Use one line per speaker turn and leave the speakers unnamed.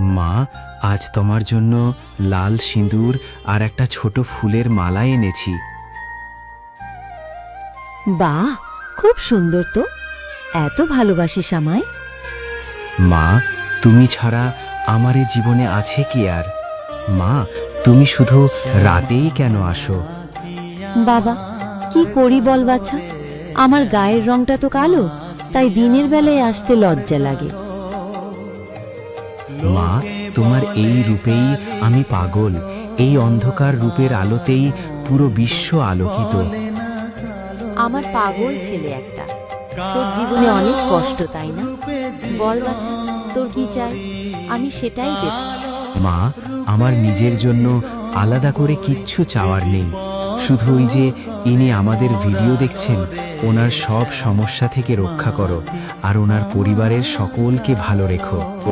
মা, আজ তোমার জন্য লাল সিঁদুর আর একটা ছোট ফুলের মালা এনেছি।
বাহ, খুব সুন্দর তো। এত ভালোবাসিস আমায়?
মা, তুমি ছাড়া আমার এ জীবনে আছে কি আর? মা, তুমি শুধু রাতেই কেন আসো?
বাবা, কি করি বল বাছা, আমার গায়ের রংটা তো কালো, তাই দিনের বেলায় আসতে লজ্জা লাগে।
মা, তোমার এই রূপেই আমি পাগল। এই অন্ধকার রূপের আলোতেই পুরো বিশ্ব আলোকিত।
আমার পাগল ছেলে একটা। তোর জীবনে অনেক কষ্ট, তাই না? বল বাছা, তোর কি চাই, আমি সেটাই দেব।
মা, আমার নিজের জন্য আলাদা করে কিচ্ছু চাওয়ার নেই। শুধু ওই যে ইনি আমাদের ভিডিও দেখছেন, ওনার সব সমস্যা থেকে রক্ষা করো আর ওনার পরিবারের সকলকে ভালো রেখো।